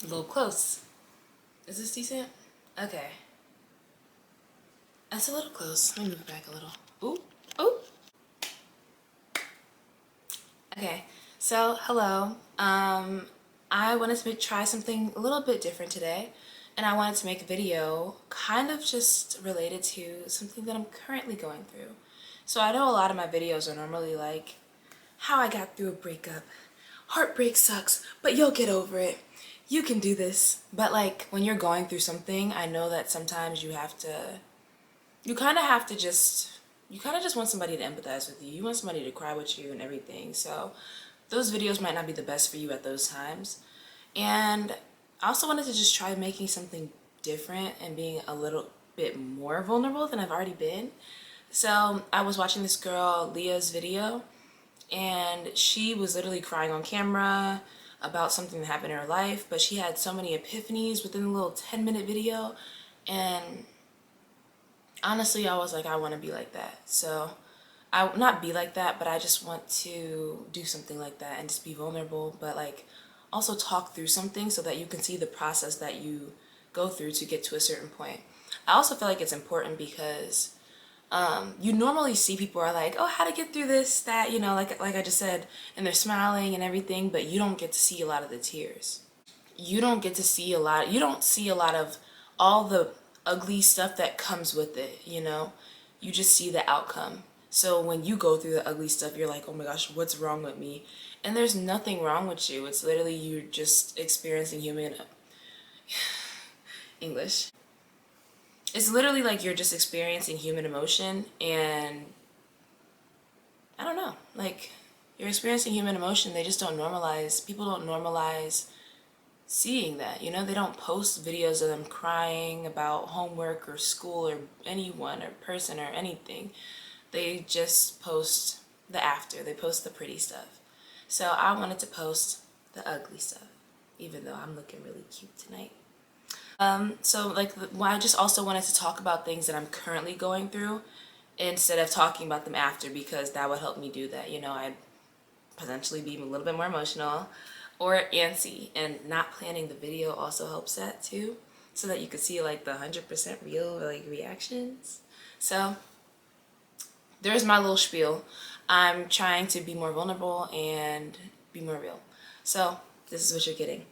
A little close. Is this decent? Okay. That's a little close. Let me move back a little. Ooh, ooh. Okay, so hello. I wanted to try something a little bit different today, and I wanted to make a video kind of just related to something that I'm currently going through. So I know a lot of my videos are normally like how I got through a breakup. Heartbreak sucks, but you'll get over it. You can do this. But like when you're going through something, I know that sometimes you kind of have to just, you kind of just want somebody to empathize with you. You want somebody to cry with you and everything. So those videos might not be the best for you at those times. And I also wanted to just try making something different and being a little bit more vulnerable than I've already been. So I was watching this girl, Leah's video, and she was literally crying on camera about something that happened in her life, but she had so many epiphanies within a little 10-minute video, and honestly, I was like, I want to be like that. So I not be like that, but I just want to do something like that and just be vulnerable, but like also talk through something so that you can see the process that you go through to get to a certain point. I also feel like it's important because you normally see people are like, oh, how to get through this, that, you know, like I just said, and they're smiling and everything, but you don't get to see a lot of the tears. You don't get to see a lot. You don't see a lot of all the ugly stuff that comes with it, you know? You just see the outcome. So when you go through the ugly stuff, you're like, oh my gosh, what's wrong with me? And there's nothing wrong with you. It's literally you're just experiencing human English. It's literally like you're just experiencing human emotion, and I don't know, like you're experiencing human emotion. They just don't normalize, people don't normalize seeing that, you know? They don't post videos of them crying about homework or school or anyone or person or anything. They just post the after, they post the pretty stuff. So I wanted to post the ugly stuff, even though I'm looking really cute tonight. So like I just also wanted to talk about things that I'm currently going through instead of talking about them after, because that would help me do that. You know, I'd potentially be a little bit more emotional or antsy, and not planning the video also helps that too, so that you could see like the 100% real like reactions. So there's my little spiel. I'm trying to be more vulnerable and be more real. So this is what you're getting.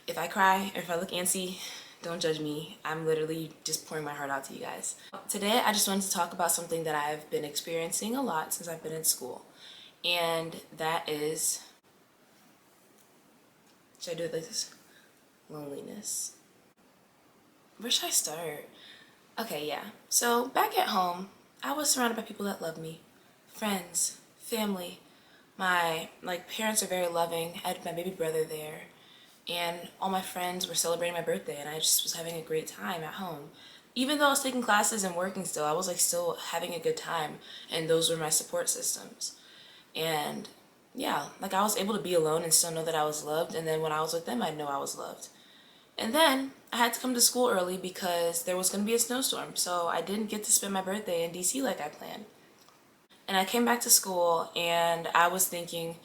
If I cry or if I look antsy, don't judge me. I'm literally just pouring my heart out to you guys. Today, I just wanted to talk about something that I've been experiencing a lot since I've been in school. And that is, should I do it like this? Loneliness. Where should I start? Okay, yeah. So back at home, I was surrounded by people that love me. Friends, family. My parents are very loving. I had my baby brother there. And all my friends were celebrating my birthday, and I just was having a great time at home. Even though I was taking classes and working still, I was like still having a good time, and those were my support systems. And yeah, like I was able to be alone and still know that I was loved, and then when I was with them, I'd know I was loved. And then I had to come to school early because there was going to be a snowstorm, so I didn't get to spend my birthday in DC like I planned. And I came back to school and I was thinking,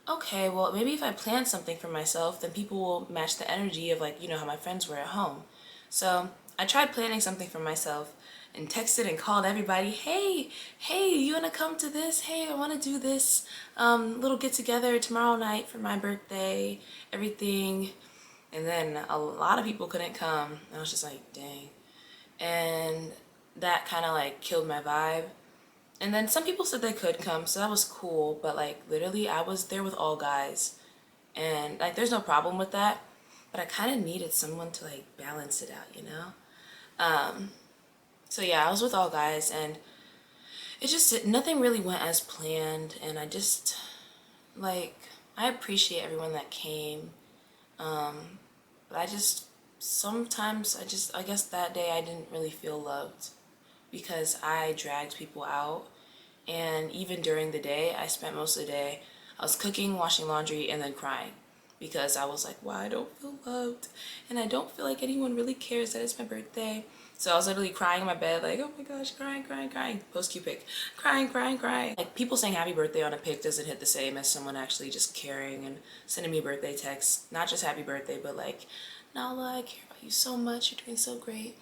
okay, well, maybe if I plan something for myself, then people will match the energy of like, you know, how my friends were at home. So I tried planning something for myself and texted and called everybody, hey, you want to come to this? Hey, I want to do this little get together tomorrow night for my birthday, everything. And then a lot of people couldn't come. I was just like, dang. And that kind of like killed my vibe. And then some people said they could come, so that was cool, but like literally I was there with all guys, and like there's no problem with that, but I kind of needed someone to like balance it out, you know? So yeah, I was with all guys, and it just, nothing really went as planned, and I just, like, I appreciate everyone that came, but I just, sometimes I guess that day I didn't really feel loved because I dragged people out. And even during the day, I spent most of the day, I was cooking, washing laundry, and then crying because I was like, wow, I don't feel loved, and I don't feel like anyone really cares that it's my birthday. So I was literally crying in my bed, like, oh my gosh, crying, crying, crying. Post Q pic, crying, crying, crying. Like, people saying happy birthday on a pic doesn't hit the same as someone actually just caring and sending me birthday texts. Not just happy birthday, but like, Nala, I care about you so much. You're doing so great.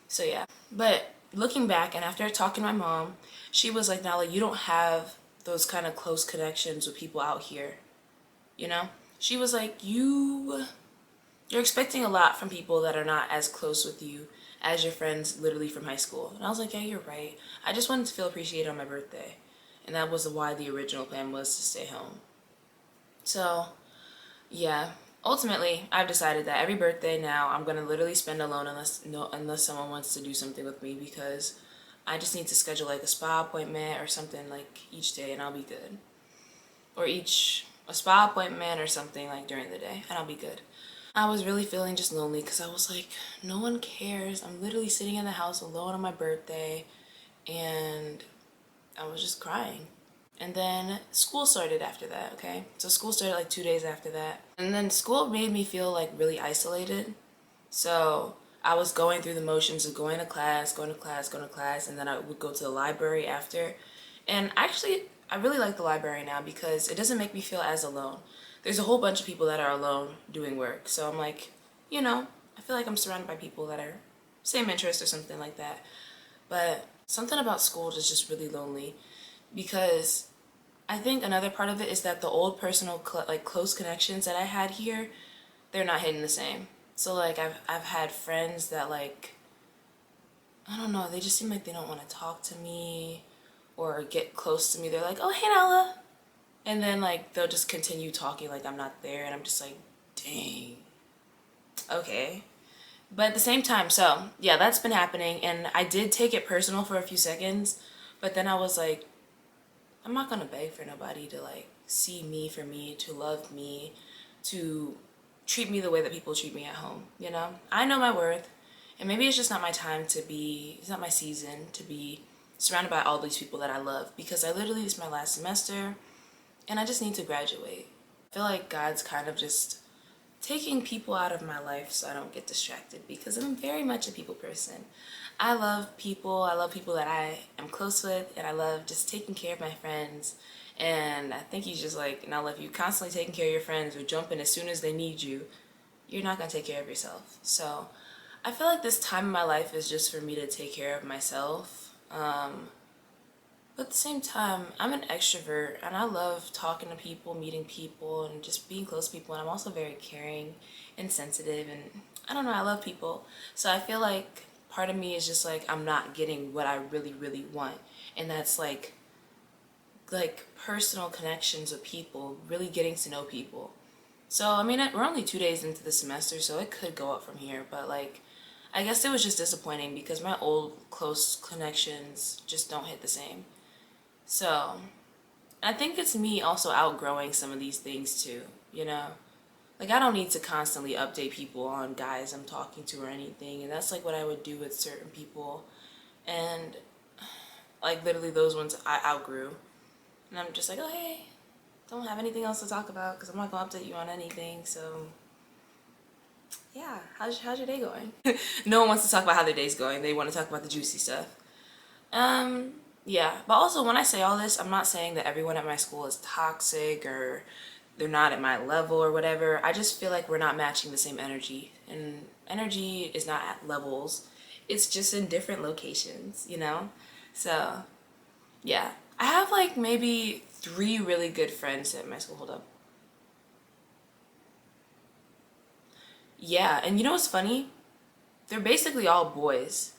So yeah. But looking back, and after talking to my mom, she was like, Nala, you don't have those kind of close connections with people out here. You know? She was like, you're expecting a lot from people that are not as close with you as your friends literally from high school. And I was like, yeah, you're right. I just wanted to feel appreciated on my birthday. And that was why the original plan was to stay home. So, yeah. Ultimately, I've decided that every birthday now I'm going to literally spend alone unless someone wants to do something with me, because I just need to schedule like a spa appointment or something like each day and I'll be good. Or a spa appointment or something like during the day and I'll be good. I was really feeling just lonely because I was like, no one cares. I'm literally sitting in the house alone on my birthday and I was just crying. And then school started after that, okay? So school started like 2 days after that. And then school made me feel like really isolated. So I was going through the motions of going to class, going to class, going to class, and then I would go to the library after. And actually, I really like the library now because it doesn't make me feel as alone. There's a whole bunch of people that are alone doing work. So I'm like, I feel like I'm surrounded by people that are same interest or something like that. But something about school is just really lonely because I think another part of it is that the old personal close connections that I had here, they're not hitting the same. So like I've had friends that like, I don't know, they just seem like they don't want to talk to me or get close to me. They're like, oh, hey, Nala. And then like they'll just continue talking like I'm not there, and I'm just like, dang. Okay. But at the same time, so yeah, that's been happening, and I did take it personal for a few seconds, but then I was like, I'm not gonna beg for nobody to like see me for me, to love me, to treat me the way that people treat me at home, you know? I know my worth, and maybe it's just not my time to be, it's not my season to be surrounded by all these people that I love, because I literally, this is my last semester, and I just need to graduate. I feel like God's kind of just taking people out of my life so I don't get distracted, because I'm very much a people person. I love people. I love people that I am close with, and I love just taking care of my friends. And I think he's just like, now if you constantly taking care of your friends or jumping as soon as they need you, you're not going to take care of yourself. So I feel like this time in my life is just for me to take care of myself. But at the same time, I'm an extrovert and I love talking to people, meeting people, and just being close to people. And I'm also very caring and sensitive, and I don't know, I love people. So I feel like part of me is just like I'm not getting what I really, really want. And that's like personal connections with people, really getting to know people. So, I mean, we're only 2 days into the semester, so it could go up from here. But like, I guess it was just disappointing because my old close connections just don't hit the same. So, I think it's me also outgrowing some of these things too, you know? Like, I don't need to constantly update people on guys I'm talking to or anything, and that's like what I would do with certain people. And, like, literally those ones I outgrew. And I'm just like, oh, hey, don't have anything else to talk about because I'm not going to update you on anything, so... Yeah, how's your day going? No one wants to talk about how their day's going. They want to talk about the juicy stuff. Yeah, but also when I say all this, I'm not saying that everyone at my school is toxic or they're not at my level or whatever. I just feel like we're not matching the same energy, and energy is not at levels. It's just in different locations, you know? So, yeah. I have like maybe 3 really good friends at my school. Hold up. Yeah, and you know what's funny? They're basically all boys.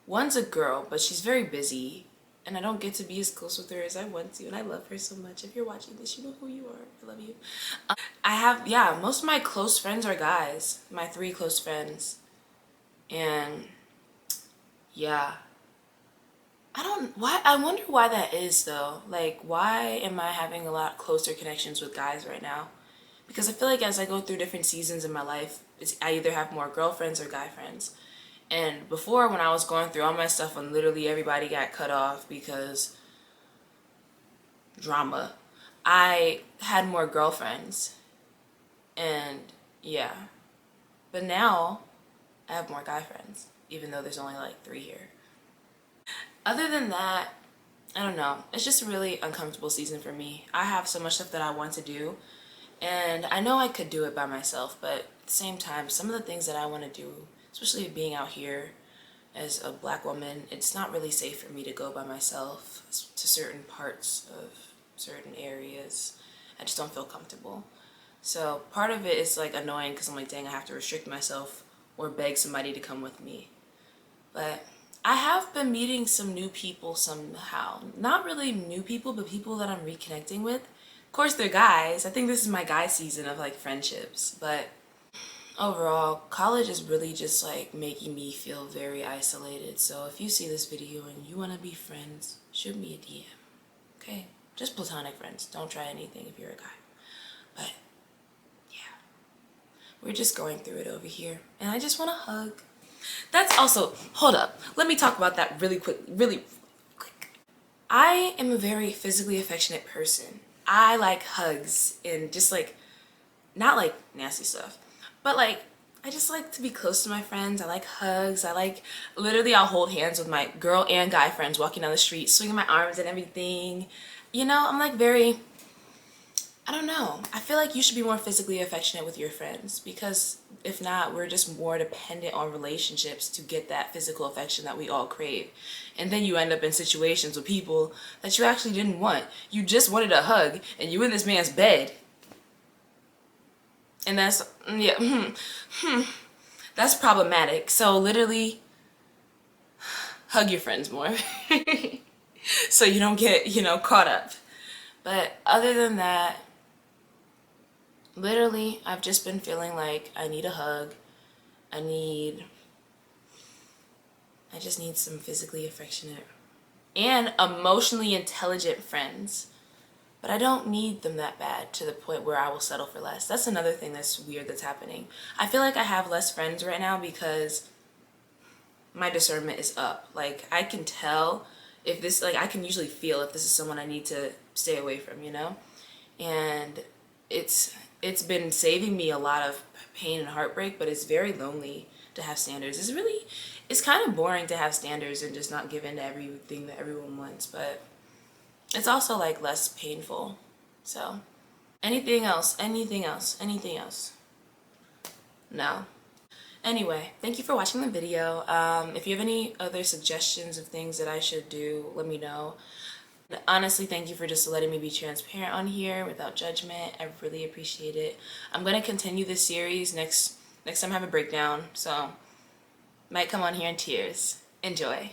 One's a girl, but she's very busy, and I don't get to be as close with her as I want to, and I love her so much. If you're watching this, you know who you are. I love you. I have, yeah, most of my close friends are guys. My 3 close friends. And, yeah. I wonder why that is, though. Like, why am I having a lot closer connections with guys right now? Because I feel like as I go through different seasons in my life, I either have more girlfriends or guy friends. And before, when I was going through all my stuff, when literally everybody got cut off because drama, I had more girlfriends. And yeah. But now, I have more guy friends. even though there's only like 3 here. Other than that, I don't know. It's just a really uncomfortable season for me. I have so much stuff that I want to do, and I know I could do it by myself, but at the same time, some of the things that I want to do, especially being out here as a black woman, it's not really safe for me to go by myself to certain parts of certain areas. I just don't feel comfortable. So part of it is like annoying because I'm like, dang, I have to restrict myself or beg somebody to come with me. But I have been meeting some new people somehow. Not really new people, but people that I'm reconnecting with. Of course, they're guys. I think this is my guy season of like friendships. But overall, college is really just like making me feel very isolated. So if you see this video and you want to be friends, shoot me a DM. Okay? Just platonic friends. Don't try anything if you're a guy. But yeah, we're just going through it over here. And I just want to hug. That's also, hold up, let me talk about that really quick. I am a very physically affectionate person. I like hugs and just like, not like nasty stuff, but like, I just like to be close to my friends. I like hugs. I like, literally I'll hold hands with my girl and guy friends walking down the street, swinging my arms and everything. You know, I'm like very, I don't know. I feel like you should be more physically affectionate with your friends, because if not, we're just more dependent on relationships to get that physical affection that we all crave. And then you end up in situations with people that you actually didn't want. You just wanted a hug and you in this man's bed. And that's, yeah, that's problematic. So literally, hug your friends more so you don't get, you know, caught up. But other than that, literally, I've just been feeling like I need a hug. I just need some physically affectionate and emotionally intelligent friends. But I don't need them that bad to the point where I will settle for less. That's another thing that's weird that's happening. I feel like I have less friends right now because my discernment is up. Like, I can tell if this, like, I can usually feel if this is someone I need to stay away from, you know? And it's been saving me a lot of pain and heartbreak, but it's very lonely to have standards. It's kind of boring to have standards and just not give in to everything that everyone wants, but it's also like less painful. So anything else? No. Anyway, thank you for watching the video. If you have any other suggestions of things that I should do, let me know. Honestly, thank you for just letting me be transparent on here without judgment. I really appreciate it. I'm going to continue this series next time I have a breakdown, so might come on here in tears. Enjoy.